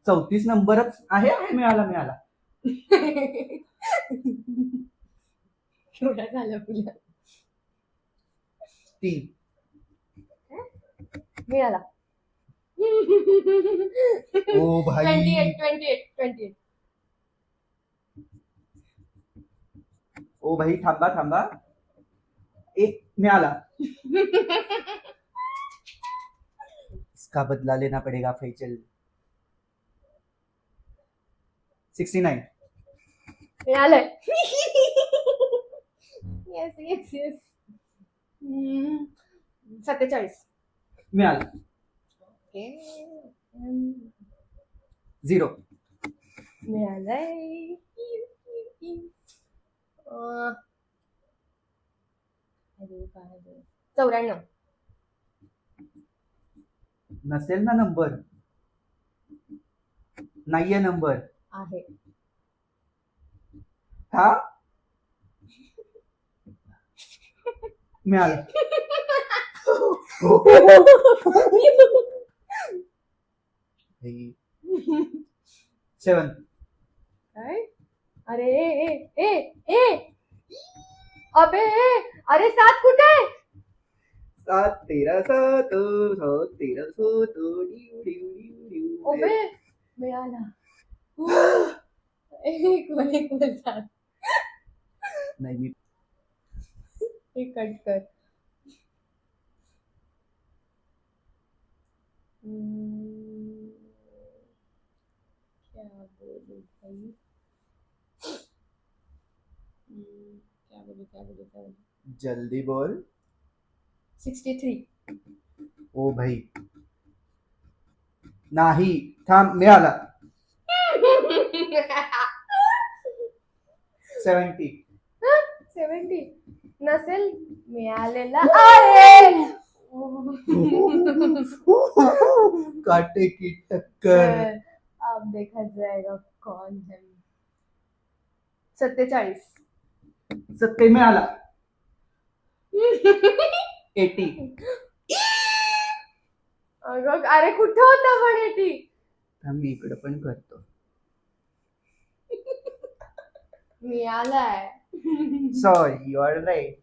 34 नंबरच आहे. मिळाला. केवढा झाला तुला? 3 मिळाला. ओ भाई 28. ओ भाई थांबा. 1 मिळाला. इसका बदला लेना पडेगा फैजल. 69 मिळालंय. येस. 47 मिळाला. 0 मिळालंय. 94 नसेल ना नंबर. नाहीये नंबर. आहे. हा मिळाला. 7 काय? अरे अबे अरे 7 कुठे आहे? 7 13 7 13 अबे मिळाला. कोणी बोलतात? नाही मी हे कट कर. क्या बोलू भाई? क्या बोलू? जल्दी बोल. 63 ओ भाई नाही थांब. मिळाला. 70 नसेल मिळालेला आहे. काटे की टक्कर. अब देखा जाएगा कौन है. 47 70 मिळाला. 80 अरे कुठे होता पण 80? मी इकडे पण करतो. मिळालाय. Sorry you are right.